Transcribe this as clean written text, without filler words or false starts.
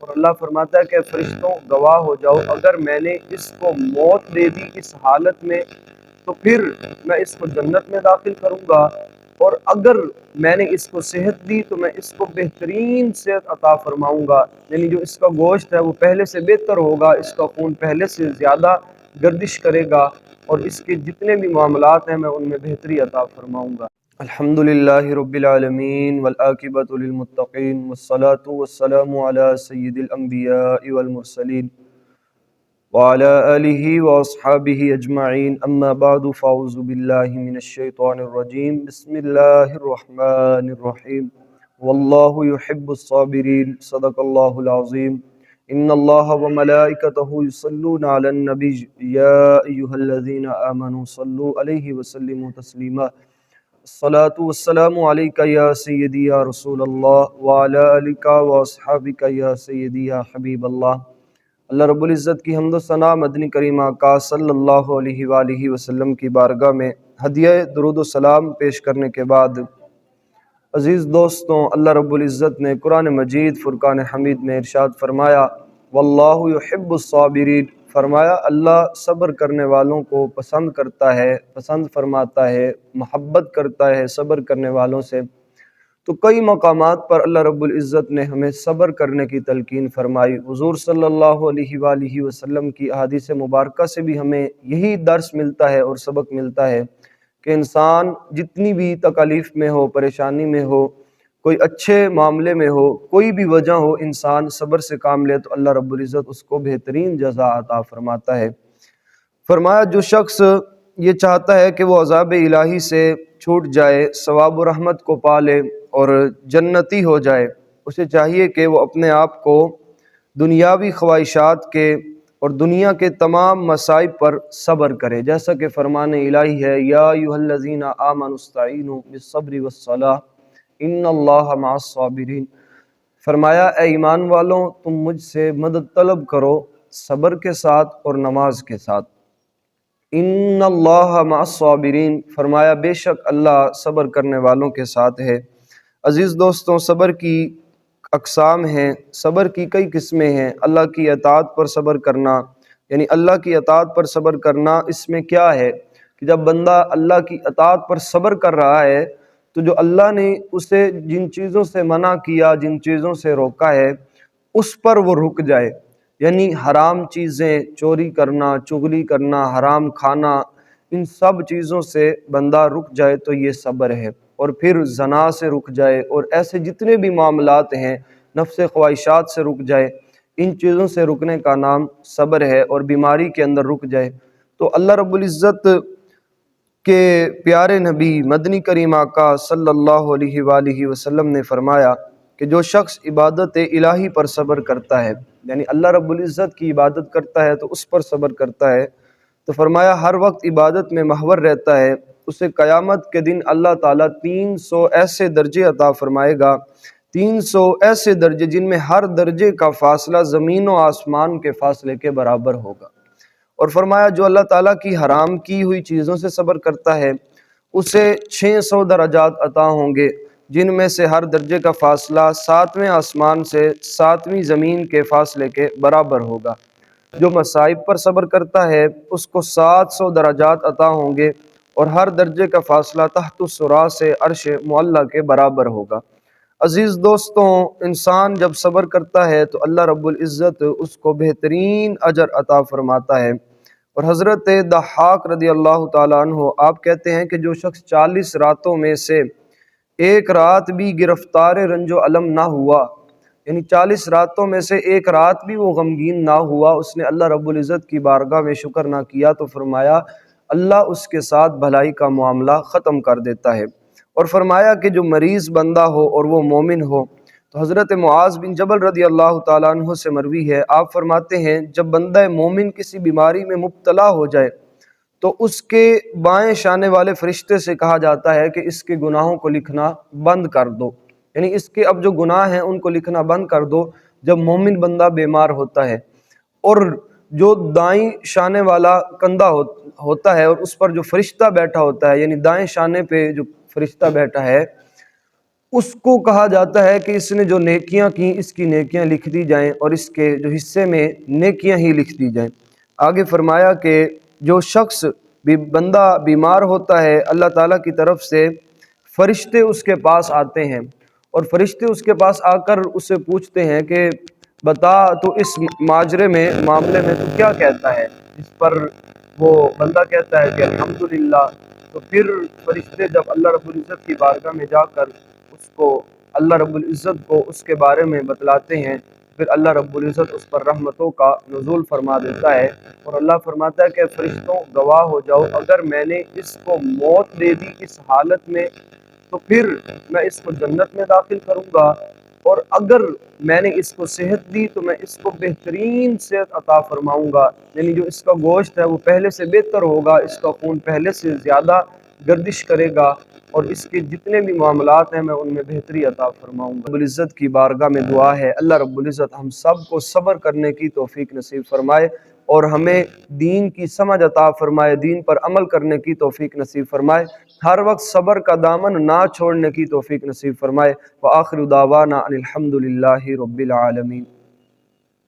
اور اللہ فرماتا ہے کہ فرشتوں گواہ ہو جاؤ، اگر میں نے اس کو موت دے دی اس حالت میں تو پھر میں اس کو جنت میں داخل کروں گا، اور اگر میں نے اس کو صحت دی تو میں اس کو بہترین صحت عطا فرماؤں گا، یعنی جو اس کا گوشت ہے وہ پہلے سے بہتر ہوگا، اس کا خون پہلے سے زیادہ گردش کرے گا، اور اس کے جتنے بھی معاملات ہیں میں ان میں بہتری عطا فرماؤں گا۔ الحمد للہ رب العالمین والعاقبۃ للمتقین والصلاة والسلام علی سید الانبیاء والمرسلین وعلى آلہ واصحابہ اجمعین، اما بعد فاعوذ باللہ من الشیطان الرجیم، بسم اللہ الرحمن الرحیم، واللہ یحب الصابرین، صدق اللہ العظیم۔ ان اللہ وملائکتہ یصلون علی النبی یا ایہا الذین آمنوا صلوا علیہ وسلموا تسلیما۔ الصلاة والسلام علیکہ یا سیدی یا رسول اللہ وعلی آلک واصحابک یا سیدی یا حبیب اللہ۔ اللہ رب العزت کی حمد و ثنا مدنی کریم آقا صلی اللہ علیہ وآلہ وسلم کی بارگاہ میں ہدیہ درود و سلام پیش کرنے کے بعد، عزیز دوستوں، اللہ رب العزت نے قرآن مجید فرقان حمید میں ارشاد فرمایا، واللہ یحب الصابرین، فرمایا اللہ صبر کرنے والوں کو پسند کرتا ہے، پسند فرماتا ہے، محبت کرتا ہے صبر کرنے والوں سے۔ تو کئی مقامات پر اللہ رب العزت نے ہمیں صبر کرنے کی تلقین فرمائی۔ حضور صلی اللہ علیہ وآلہ وسلم کی احادیث مبارکہ سے بھی ہمیں یہی درس ملتا ہے اور سبق ملتا ہے کہ انسان جتنی بھی تکالیف میں ہو، پریشانی میں ہو، کوئی اچھے معاملے میں ہو، کوئی بھی وجہ ہو، انسان صبر سے کام لے تو اللہ رب العزت اس کو بہترین جزا عطا فرماتا ہے۔ فرمایا جو شخص یہ چاہتا ہے کہ وہ عذاب الہی سے چھوٹ جائے، ثواب و رحمت کو پالے اور جنتی ہو جائے، اسے چاہیے کہ وہ اپنے آپ کو دنیاوی خواہشات کے اور دنیا کے تمام مصائب پر صبر کرے، جیسا کہ فرمان الہی ہے، یا ایھا الذین آمنوا استعینوا بالصبر والصلاۃ ان اللہ مع الصابرین۔ فرمایا اے ایمان والوں، تم مجھ سے مدد طلب کرو صبر کے ساتھ اور نماز کے ساتھ۔ ان اللہ مع الصابرین، فرمایا بے شک اللہ صبر کرنے والوں کے ساتھ ہے۔ عزیز دوستوں، صبر کی اقسام ہیں، صبر کی کئی قسمیں ہیں۔ اللہ کی اطاعت پر صبر کرنا، یعنی اللہ کی اطاعت پر صبر کرنا، اس میں کیا ہے کہ جب بندہ اللہ کی اطاعت پر صبر کر رہا ہے تو جو اللہ نے اسے جن چیزوں سے منع کیا، جن چیزوں سے روکا ہے، اس پر وہ رک جائے، یعنی حرام چیزیں، چوری کرنا، چغلی کرنا، حرام کھانا، ان سب چیزوں سے بندہ رک جائے تو یہ صبر ہے۔ اور پھر زنا سے رک جائے، اور ایسے جتنے بھی معاملات ہیں، نفس خواہشات سے رک جائے، ان چیزوں سے رکنے کا نام صبر ہے، اور بیماری کے اندر رک جائے۔ تو اللہ رب العزت کے پیارے نبی مدنی کریم آقا صلی اللہ علیہ وآلہ وسلم نے فرمایا کہ جو شخص عبادت الہی پر صبر کرتا ہے، یعنی اللہ رب العزت کی عبادت کرتا ہے تو اس پر صبر کرتا ہے، تو فرمایا ہر وقت عبادت میں محور رہتا ہے، اسے قیامت کے دن اللہ تعالیٰ 300 ایسے درجے عطا فرمائے گا، 300 ایسے درجے جن میں ہر درجے کا فاصلہ زمین و آسمان کے فاصلے کے برابر ہوگا۔ اور فرمایا جو اللہ تعالیٰ کی حرام کی ہوئی چیزوں سے صبر کرتا ہے اسے 600 درجات عطا ہوں گے، جن میں سے ہر درجے کا فاصلہ 7ویں آسمان سے 7ویں زمین کے فاصلے کے برابر ہوگا۔ جو مصائب پر صبر کرتا ہے اس کو 700 درجات عطا ہوں گے، اور ہر درجے کا فاصلہ تحت الثرى سے عرش معلیٰ کے برابر ہوگا۔ عزیز دوستوں، انسان جب صبر کرتا ہے تو اللہ رب العزت اس کو بہترین اجر عطا فرماتا ہے۔ اور حضرت ضحاک رضی اللہ تعالیٰ عنہ آپ کہتے ہیں کہ جو شخص 40 راتوں میں سے ایک رات بھی گرفتار رنج و علم نہ ہوا، یعنی 40 راتوں میں سے ایک رات بھی وہ غمگین نہ ہوا، اس نے اللہ رب العزت کی بارگاہ میں شکر نہ کیا، تو فرمایا اللہ اس کے ساتھ بھلائی کا معاملہ ختم کر دیتا ہے۔ اور فرمایا کہ جو مریض بندہ ہو اور وہ مومن ہو، تو حضرت معاذ بن جبل رضی اللہ تعالیٰ عنہ سے مروی ہے، آپ فرماتے ہیں جب بندہ مومن کسی بیماری میں مبتلا ہو جائے تو اس کے بائیں شانے والے فرشتے سے کہا جاتا ہے کہ اس کے گناہوں کو لکھنا بند کر دو، یعنی اس کے اب جو گناہ ہیں ان کو لکھنا بند کر دو جب مومن بندہ بیمار ہوتا ہے۔ اور جو دائیں شانے والا کندھا ہوتا ہے اور اس پر جو فرشتہ بیٹھا ہوتا ہے، یعنی دائیں شانے پہ جو فرشتہ بیٹھا ہے، اس کو کہا جاتا ہے کہ اس نے جو نیکیاں کی اس کی نیکیاں لکھ دی جائیں اور اس کے جو حصے میں نیکیاں ہی لکھ دی جائیں۔ آگے فرمایا کہ جو شخص بھی بندہ بیمار ہوتا ہے اللہ تعالیٰ کی طرف سے فرشتے اس کے پاس آتے ہیں اور فرشتے اس کے پاس آ کر اسے پوچھتے ہیں کہ بتا تو اس معاملے میں تو کیا کہتا ہے؟ اس پر وہ بندہ کہتا ہے کہ الحمدللہ۔ تو پھر فرشتے جب اللہ رب العزت کی بارگاہ میں جا کر اس کو اللہ رب العزت کو اس کے بارے میں بتلاتے ہیں، پھر اللہ رب العزت اس پر رحمتوں کا نزول فرما دیتا ہے اور اللہ فرماتا ہے کہ فرشتوں گواہ ہو جاؤ، اگر میں نے اس کو موت دے دی اس حالت میں تو پھر میں اس کو جنت میں داخل کروں گا، اور اگر میں نے اس کو صحت دی تو میں اس کو بہترین صحت عطا فرماؤں گا، یعنی جو اس کا گوشت ہے وہ پہلے سے بہتر ہوگا، اس کا خون پہلے سے زیادہ گردش کرے گا، اور اس کے جتنے بھی معاملات ہیں میں ان میں بہتری عطا فرماؤں گا۔ رب العزت کی بارگاہ میں دعا ہے اللہ رب العزت ہم سب کو صبر کرنے کی توفیق نصیب فرمائے اور ہمیں دین کی سمجھ عطا فرمائے، دین پر عمل کرنے کی توفیق نصیب فرمائے، ہر وقت صبر کا دامن نہ چھوڑنے کی توفیق نصیب فرمائے۔ وآخر دعوانا ان الحمد للہ رب العالمین۔